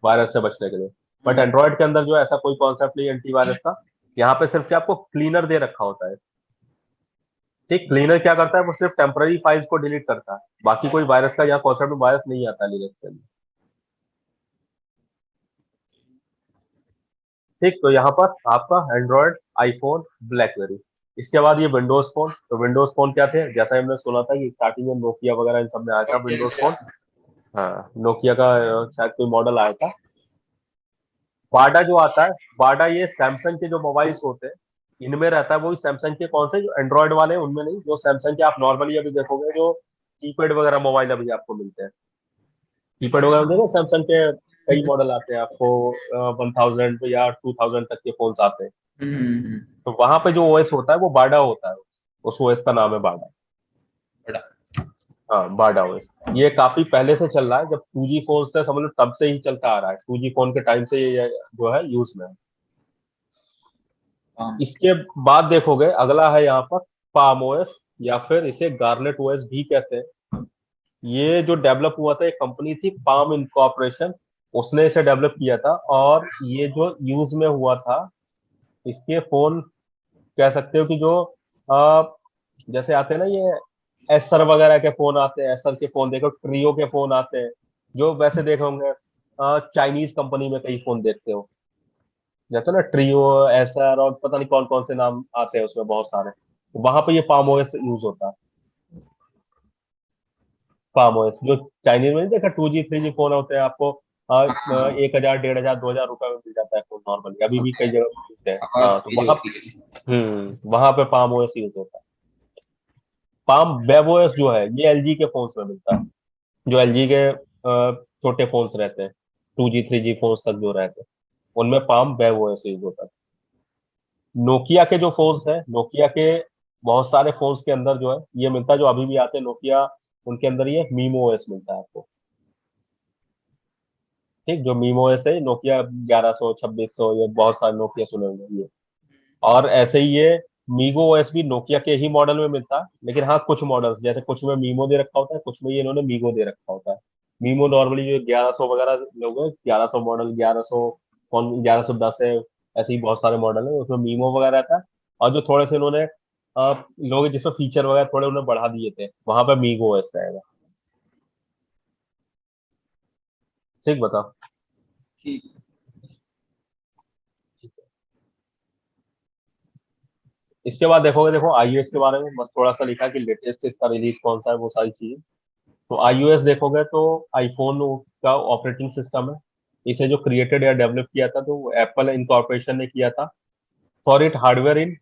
A: वायरस से बचने के लिए। But
B: hmm.
A: एंड्रॉयड के अंदर जो है ऐसा कोई कॉन्सेप्ट नहीं एंटीवायरस का। यहाँ पे सिर्फ क्या आपको क्लीनर दे रखा होता है। ठीक, क्लीनर क्या करता है, वो सिर्फ टेम्पररी फाइल्स को डिलीट करता है, बाकी कोई वायरस का यहाँ कॉन्सेप्ट में वायरस नहीं आता लिनक्स के अंदर। ठीक, तो यहाँ पर आपका एंड्रॉयड, आईफोन, ब्लैकबेरी। इसके बाद ये विंडोज फोन। तो विंडोज फोन क्या थे, जैसा हमने सुना था कि स्टार्टिंग में नोकिया वगैरह इन सब में आया था
B: नोकिया
A: विंडोज
B: से
A: फोन।
B: आया।
A: हाँ, नोकिया का शायद कोई मॉडल आया था। बाडा जो आता है, बाडा ये सैमसंग के जो मोबाइल्स होते हैं इनमें रहता है। वही सैमसंग के कौन से जो एंड्रॉयड वाले हैं उनमें नहीं, जो सैमसंग के आप नॉर्मली अभी देखोगे जो कीपैड वगैरह मोबाइल अभी आपको मिलते हैं, कीपैड वगैरह देखो सैमसंग के कई मॉडल आते हैं आपको, 1000 या 2000 तक के फोन आते हैं।
B: हम्म।
A: तो वहां पे जो ओएस होता है वो बाडा होता है, उस ओएस का नाम है बाडा।
B: बड़ा।
A: हाँ, बाडा ओएस। ये काफी पहले से चल रहा है, जब 2G फोन थे समझ लो तब से ही चलता आ रहा है, 2G फोन के टाइम से ये जो है यूज में है।
B: हाँ।
A: इसके बाद देखोगे अगला है यहाँ पर पाम ओएस, या फिर इसे गार्नेट ओएस भी कहते हैं। ये जो डेवलप हुआ था, एक कंपनी थी पाम इनकॉर्पोरेशन, उसने इसे डेवलप किया था। और ये जो यूज में हुआ था, इसके फोन कह सकते हो कि जो अ, जैसे आते हैं ना ये एसर वगैरह के फोन आते हैं, एसर के फोन देखो, ट्रियो के फोन आते हैं, जो वैसे देखे होंगे चाइनीज कंपनी में कई फोन देखते हो, जैसे ना ट्रियो, एसर, और पता नहीं कौन कौन से नाम आते हैं उसमें बहुत सारे। तो वहां पे ये पाम ओएस यूज होता है। पाम ओएस जो चाइनीज में नहीं देखा, 2G 3G फोन होते हैं आपको,
B: हाँ।
A: 1000, 1500, 2000 रुपए में मिल जाता है फोन नॉर्मली, अभी भी
B: होते
A: कई
B: हैं।
A: जगह मिलते हैं।
B: आवाज
A: हाँ, तो
B: तेज
A: वहाँ,
B: होती है।
A: वहां पे पाम ओएस यूज होता है। पाम वेब ओएस जो है ये एलजी के फोन्स में मिलता है, जो एलजी के छोटे फोन्स रहते हैं, 2G 3G फोन्स तक जो रहते हैं, उनमें पाम वेब ओएस यूज होता है। नोकिया के जो फोन्स हैं, नोकिया के बहुत सारे फोन्स के अंदर जो है ये मिलता है, जो अभी भी आते हैं नोकिया, उनके अंदर ये मीमो ओएस मिलता है आपको। ठीक, जो मीमो ओएस है नोकिया 1100, 2600, ये बहुत सारे नोकिया सुने होंगे ये। और ऐसे ही ये मीगो ओएस भी नोकिया के ही मॉडल में मिलता है, लेकिन हाँ कुछ मॉडल्स, जैसे कुछ में मीमो दे रखा होता है, कुछ में ये इन्होंने मीगो दे रखा होता है। मीमो नॉर्मली जो 1100 वगैरह लोग हैं, 1100 मॉडल, 1100 कौन, 1110 है, ऐसे ही बहुत सारे मॉडल है, उसमें मीमो वगैरह रहता है। और जो थोड़े से इन्होंने लोग जिसमें फीचर वगैरह थोड़े उन्होंने बढ़ा दिए थे, वहां पर मीगो ओएस रहेगा। ठीक बता।
B: ठीक।
A: इसके बाद देखोगे, देखो iOS के बारे में बस थोड़ा सा लिखा है कि लेटेस्ट इसका रिलीज कौन सा है, वो सारी चीजें। तो iOS देखोगे तो आईफोन का ऑपरेटिंग सिस्टम है। इसे जो क्रिएटेड या डेवलप किया था तो एप्पल इनकॉर्पोरेशन ने किया था फॉर इट हार्डवेयर इन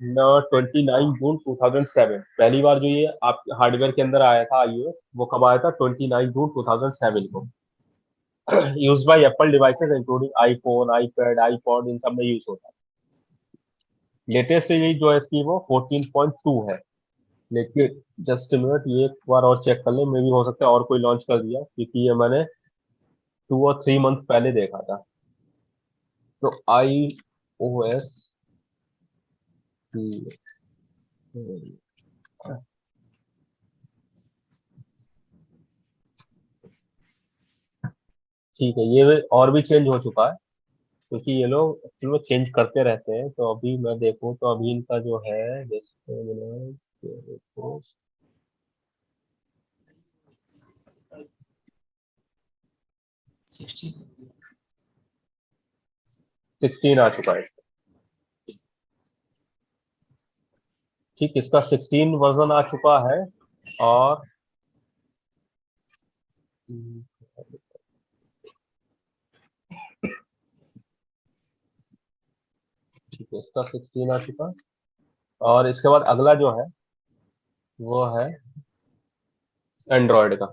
A: 29 जून 2007। पहली बार जो ये आप हार्डवेयर के अंदर आया था iOS, वो कब आया था? 29 जून 2007 को। Use by Apple devices including iPhone, iPad, iPod, इन सब में यूज होता है। लेटेस्ट रिलीज जो है इसकी वो 14.2 है। लेकिन जस्ट मिनट, ये एक बार और चेक कर ले, मे भी हो सकता है और कोई लॉन्च कर दिया, क्योंकि ये मैंने 2 और 3 मंथ पहले देखा था। तो iOS की, ठीक है, ये और भी चेंज हो चुका है, क्योंकि ये लोग एक्चुअली में चेंज करते रहते हैं। तो अभी मैं देखूं तो अभी इनका जो है जैसे देखो,
C: 16
A: 16 आ चुका है इसका। ठीक, इसका 16 वर्जन आ चुका है। और ठीक है, इसका 16 आ चुका। और इसके बाद अगला जो है वो है एंड्रॉयड का।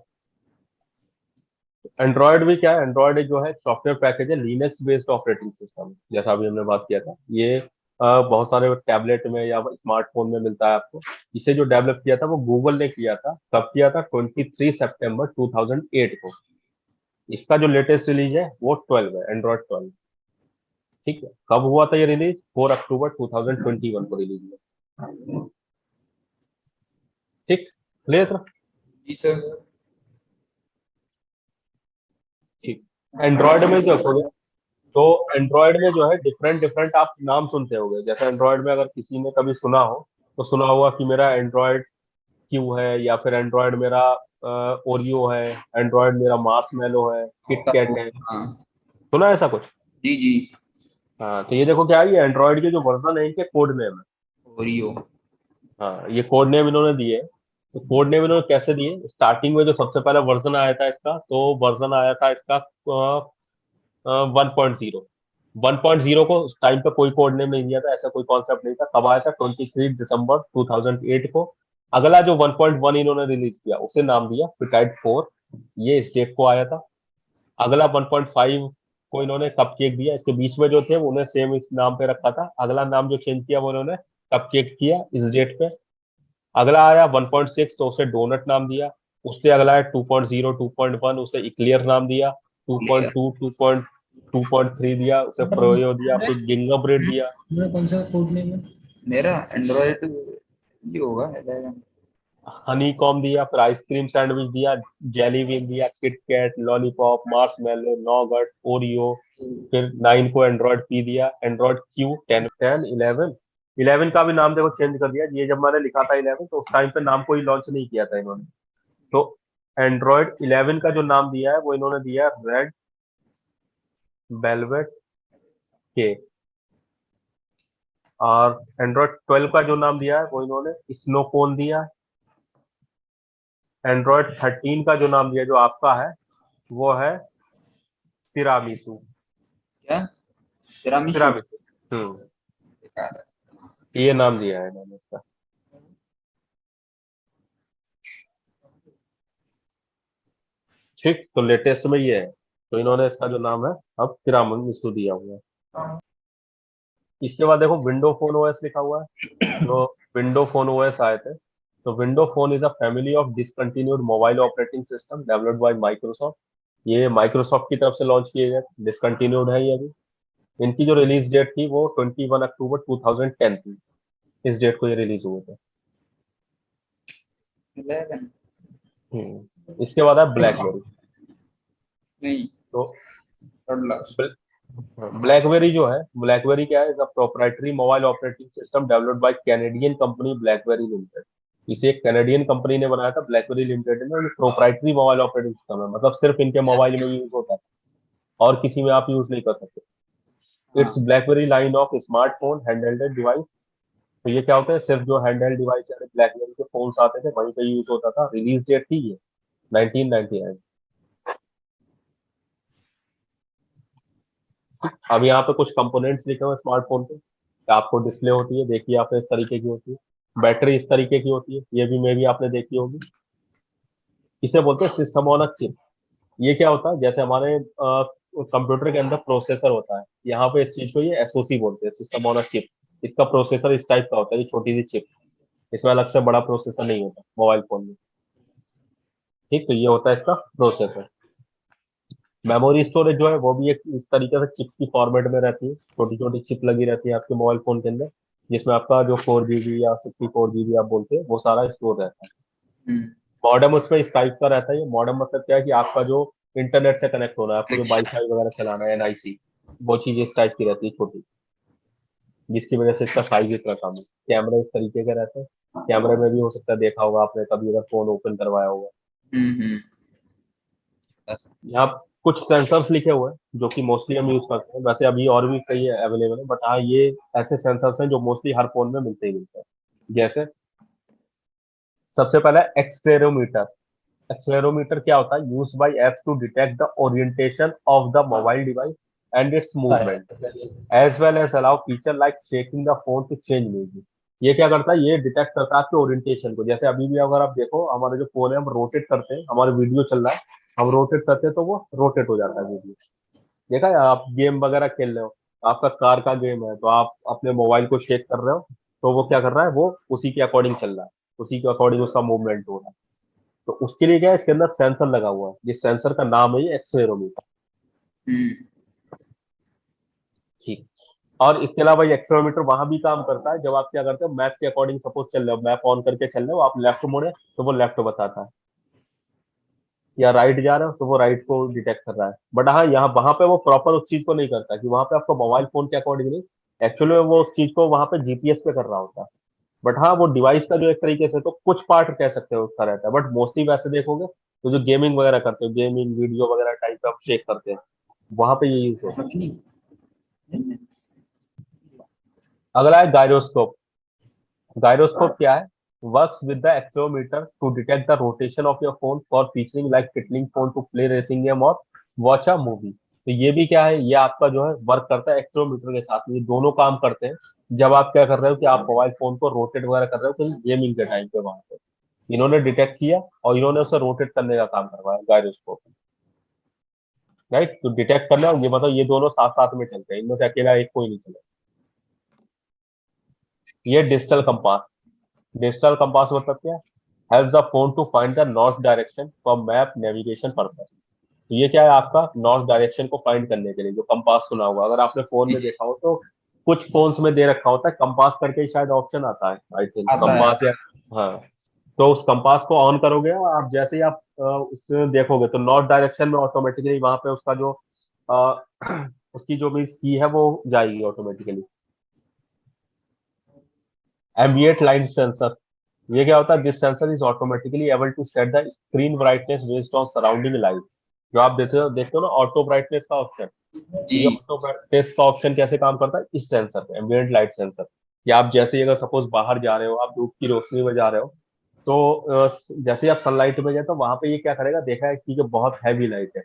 A: एंड्रॉयड भी क्या है? एंड्रॉयड जो है सॉफ्टवेयर पैकेज है, लिनक्स बेस्ड ऑपरेटिंग सिस्टम, जैसा अभी हमने बात किया था। ये बहुत सारे टैबलेट में या स्मार्टफोन में मिलता है आपको। इसे जो डेवलप किया था वो गूगल ने किया था। कब किया था? 23 सितंबर 2008 को। इसका जो लेटेस्ट रिलीज है वो 12 है, एंड्रॉयड 12। ठीक है, कब हुआ था ये रिलीज? 4 अक्टूबर 2021 को रिलीज हुआ। ठीक, क्लियर?
B: जी सर।
A: ठीक। एंड्रॉयड में जो हो, तो एंड्रॉयड में जो है डिफरेंट डिफरेंट आप नाम सुनते होंगे। जैसे एंड्रॉयड में अगर किसी ने कभी सुना हो तो सुना होगा कि मेरा एंड्रॉयड क्यू है, या फिर एंड्रॉयड मेरा ओरियो है, एंड्रॉयड मेरा मार्शमैलो है, किटकैट है।
B: हाँ।
A: सुना है ऐसा कुछ?
B: जी जी।
A: हाँ, तो ये देखो क्या है, ये एंड्रॉयड के जो वर्जन है इनके कोड नेम है।
B: ओरियो।
A: हाँ, ये कोड नेम इन्होंने दिए। तो कोड नेम इन्होंने कैसे दिए? स्टार्टिंग में जो सबसे पहला वर्जन आया था इसका, तो वर्जन आया था इसका 1.0। 1.0 को उस टाइम पे कोई कोड नेम नहीं दिया था, ऐसा कोई कॉन्सेप्ट नहीं था। कब आया था? 23 दिसंबर 2008 को। अगला जो 1.1 इन्होंने रिलीज किया उसे नाम दिया पिटाइट 4। ये इस डेट को आया था। अगला 1.5 को इन्होंने कपकेक दिया। इसके बीच में जो थे वो उन्हें सेम इस नाम पे रखा था। अगला नाम जो चेंज किया वो उन्होंने कपकेक किया इस डेट पे। अगला आया 1.6, तो उसे डोनट नाम दिया। उससे अगला है 2.0, 2.1, उसे इक्लियर नाम दिया। 2.2, 2.3 दिया, उसे प्रोयो दिया, फिर गिंगा ब्रेड दिया।
C: मेरा कौन सा कोड नेम है?
B: मेरा एंड्रॉयड ये होगा 11।
A: हनी कॉम दिया, फिर आइसक्रीम सैंडविच दिया, जेली बीन दिया, KitKat, lollipop, Marshmallow, Nougat, Oreo. फिर 9 को एंड्रॉयड पी दिया, एंड्रॉयड क्यू, 10, 10, 11। 11 का भी नाम देखो चेंज कर दिया। ये जब मैंने लिखा था 11, तो उस टाइम पे नाम कोई लॉन्च नहीं किया था इन्होंने। तो एंड्रॉयड 11 का जो नाम दिया है वो इन्होंने दिया रेड वेलवेट के। और एंड्रॉयड 12 का जो नाम दिया है वो इन्होंने स्नोकोन दिया। एंड्रॉयड 13 का जो नाम दिया जो आपका है वो है तिरामिसू।
B: क्या? तिरामिसु?
A: तिरामिसू।
B: बेकार है।
A: ये नाम दिया है इन्होंने इसका। ठीक, तो लेटेस्ट में ये है। तो इन्होंने इसका जो नाम है अब तिरामिसू दिया हुआ है। इसके बाद देखो विंडो फोन ओएस लिखा हुआ है। जो विंडो फोन ओएस आए थे, तो window phone is a family of discontinued mobile operating system developed by Microsoft. ये माइक्रोसॉफ्ट की तरफ से लॉन्च किए गए, डिसकंटिन्यूड है ये अभी। इनकी जो रिलीज डेट थी वो 21 अक्टूबर 2010 थी। इस डेट को ये रिलीज हुए थे।
B: 11
A: इसके बाद है ब्लैकबेरी।
B: नहीं,
A: तो
B: थर्ड लास्ट।
A: ब्लैकबेरी जो है, ब्लैकबेरी क्या है? Is a proprietary mobile operating system developed by Canadian company blackberry limited. इसे एक कैनेडियन कंपनी ने बनाया था, ब्लैकबेरी लिमिटेड ने। प्रोप्राइटरी मोबाइल ऑपरेटिंग सिस्टम है, मतलब सिर्फ इनके मोबाइल में यूज होता है। और किसी में आप यूज नहीं कर सकते। It's blackberry line of smartphone handheld device. तो ये क्या होता है, सिर्फ जो हैंडहेल्ड डिवाइस यानी ब्लैकबेरी के फोन्स आते थे वहीं पे यूज होता था। रिलीज डेट थी ये 1999। अब यहाँ पे कुछ कंपोनेंट्स लिखे हुए स्मार्टफोन के, आपको डिस्प्ले होती है, देखिए आपने इस तरीके की होती है, बैटरी इस तरीके की होती है, ये भी मे भी आपने देखी होगी। इसे बोलते हैं सिस्टम ऑन अ चिप। ये क्या होता है, जैसे हमारे कंप्यूटर के अंदर प्रोसेसर होता है, यहाँ पे इस चीज को ये एसओसी बोलते हैं, सिस्टम ऑन अ चिप। इसका प्रोसेसर इस टाइप का होता है, ये छोटी सी चिप, इसमें अलग से बड़ा प्रोसेसर नहीं होता मोबाइल फोन में। ठीक, तो ये होता है इसका प्रोसेसर। मेमोरी स्टोरेज जो है वो भी एक इस तरीके से चिप की फॉर्मेट में रहती है, छोटी छोटी चिप लगी रहती है आपके मोबाइल फोन के अंदर, जिसमें आपका जो 4 GB या 64 GB आप बोलते हैं वो सारा स्टोर रहता है। मॉडेम उसमें इस टाइप का रहता है। ये मॉडेम मतलब क्या है कि आपका जो इंटरनेट से कनेक्ट होना है, आपको जो वाईफाई वगैरह चलाना है, एनआईसी, वो चीज इस टाइप की रहती है छोटी, जिसकी वजह से इसका साइज इतना कम है। कैमरा इस तरीके का रहता है, कैमरे में भी हो सकता है देखा होगा आपने कभी अगर फोन ओपन करवाया होगा। यहाँ कुछ सेंसर्स लिखे हुए हैं जो कि मोस्टली हम यूज करते हैं, वैसे अभी और भी कई अवेलेबल है, बट हाँ ये ऐसे सेंसर्स हैं जो मोस्टली हर फोन में मिलते ही मिलते हैं। जैसे सबसे पहला एक्सपेरोमीटर। एक्सेलेरोमीटर क्या होता है, use by apps to detect the orientation of the mobile device and its movement as well as allow feature like shaking the phone to change music. ये क्या करता है, ये डिटेक्ट करता है आपके ओरिएंटेशन को। जैसे अभी भी अगर आप देखो हमारे जो फोन है, हम रोटेट करते हैं, हमारे वीडियो चल रहा है, हम रोटेट करते हैं तो वो रोटेट हो जाता है वीडियो। देखा है, आप गेम वगैरह खेल रहे हो, आपका कार का गेम है, तो आप अपने मोबाइल को शेक कर रहे हो, तो वो क्या कर रहा है, वो उसी के अकॉर्डिंग चल रहा है, उसी के अकॉर्डिंग उसका मूवमेंट हो रहा है। तो उसके लिए क्या है, इसके अंदर सेंसर लगा हुआ है, जिस सेंसर का नाम है ये एक्सेलेरोमीटर। ठीक। और इसके अलावा ये एक्सेलेरोमीटर वहां भी काम करता है जब आप क्या करते हो, मैप के अकॉर्डिंग सपोज चल रहे हो, मैप ऑन करके चल रहे हो, आप लेफ्ट मुड़े तो वो लेफ्ट बताता है, या राइट जा रहे हो तो वो राइट को डिटेक्ट कर रहा है। बट हाँ, यहाँ वहां पे वो प्रॉपर उस चीज को नहीं करता कि वहां पे आपको मोबाइल फोन के अकॉर्डिंग नहीं, एक्चुअली वो उस चीज को वहां पे जीपीएस पे कर रहा होता है। बट हाँ, वो डिवाइस का जो एक तरीके से तो कुछ पार्ट कह सकते हो उसका रहता है, बट मोस्टली वैसे देखोगे तो जो गेमिंग वगैरह करते हो, गेमिंग वीडियो वगैरह टाइप का आप चेक करते हैं, वहां पे ये यूज होता है। अगला है गायरोस्कोप। गायरोस्कोप क्या है, works with the accelerometer to detect the rotation of your phone for featuring like tilting phone to play racing game और वॉच अ मूवी। तो ये भी क्या है, ये आपका जो है वर्क करता है एक्सेलेरोमीटर के साथ में, ये दोनों काम करते हैं। जब आप क्या कर रहे हो कि आप मोबाइल फोन को रोटेट वगैरह कर रहे हो कहीं गेमिंग के टाइम पे, वहां पे इन्होंने डिटेक्ट किया और इन्होंने उसे रोटेट करने का काम करवाया गायरोस्कोप। राइट, तो डिटेक्ट करना, ये मतलब ये दोनों साथ साथ में चलते हैं, इनमें से अकेला एक कोई नहीं चले। ये डिजिटल कंपास। डिजिटल कंपास मतलब क्या है, help the phone to find the north direction for map navigation purpose. ये क्या है, आपका नॉर्थ डायरेक्शन को फाइंड करने के लिए जो कंपास सुना होगा, अगर आपने फोन में देखा हो तो कुछ फोन्स में दे रखा होता है कंपास करके ही शायद ऑप्शन आता है, आई थिंक
B: आता है।
A: कंपास या, हाँ। तो उस कंपास को ऑन करोगे और आप जैसे ही आप उसमें देखोगे तो नॉर्थ डायरेक्शन में ऑटोमेटिकली वहां पे उसका जो अ, उसकी जो भी की है वो जाएगी ऑटोमेटिकली। Ambient light sensor. ये क्या होता है, this sensor is automatically able to set the screen brightness based on surrounding light. जो आप देखते हो ना ऑटो ब्राइटनेस का ऑप्शन,
B: जी।
A: ये ऑटो ब्राइटनेस का ऑप्शन कैसे काम करता है, इस सेंसर पे, एम्बिएंट लाइट सेंसर। या आप जैसे ही अगर सपोज बाहर जा रहे हो, आप धूप की रोशनी में जा रहे हो, तो जैसे ही आप सनलाइट में जाए तो वहां पे ये क्या करेगा, देखा है कि ये बहुत हैवी लाइट है,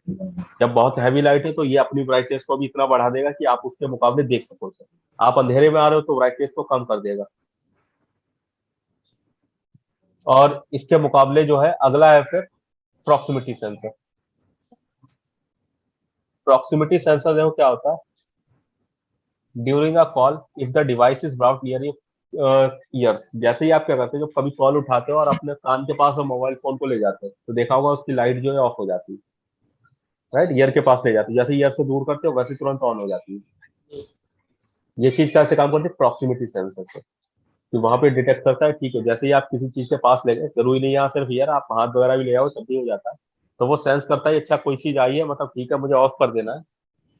A: जब बहुत हैवी लाइट है तो ये अपनी ब्राइटनेस को भी इतना बढ़ा देगा कि आप उसके मुकाबले देख सको उसे। आप अंधेरे में आ रहे हो तो ब्राइटनेस को कम कर देगा। और इसके मुकाबले जो है अगला है फिर प्रॉक्सिमिटी सेंसर। प्रॉक्सिमिटी सेंसर देखो क्या होता है, during a call if the device is brought near years. जैसे ही आप क्या करते हो, जब कभी कॉल उठाते हो और अपने कान के पास मोबाइल फोन को ले जाते हो, तो देखा होगा उसकी लाइट जो है ऑफ हो जाती है, राइट, ईयर के पास ले जाती है, जैसे ईयर से दूर करते हो वैसे तुरंत ऑन हो जाती है। ये चीज कैसे काम करती है, प्रॉक्सिमिटी सेंसर से, कि वहां पे डिटेक्ट करता है, ठीक है, जैसे ही आप किसी चीज के पास ले गए, जरूरी नहीं यहाँ सिर्फ ईयर, आप हाथ वगैरह भी ले आओ तब भी हो जाता है, तो वो सेंस करता है अच्छा कोई चीज आई है, मतलब ठीक है मुझे ऑफ कर देना है।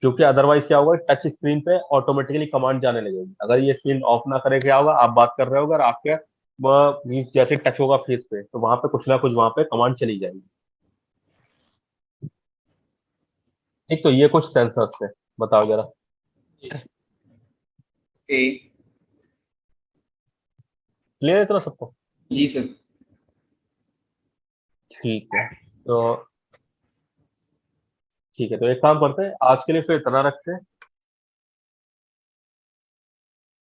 A: क्योंकि अदरवाइज क्या होगा, टच स्क्रीन पे ऑटोमेटिकली कमांड जाने लगेगी, अगर ये स्क्रीन ऑफ ना करे क्या होगा, आप बात कर रहे हो अगर आपके जैसे टच होगा फेस पे, तो वहां पे कुछ ना कुछ वहां पे कमांड चली जाएगी। ठीक, तो ये कुछ सेंसर्स थे, बताओ जरा।
B: ओके।
A: क्लियर है इतना सबको?
B: जी सर।
A: ठीक है, तो ठीक है, तो एक काम करते हैं, आज के लिए फिर इतना रखते हैं।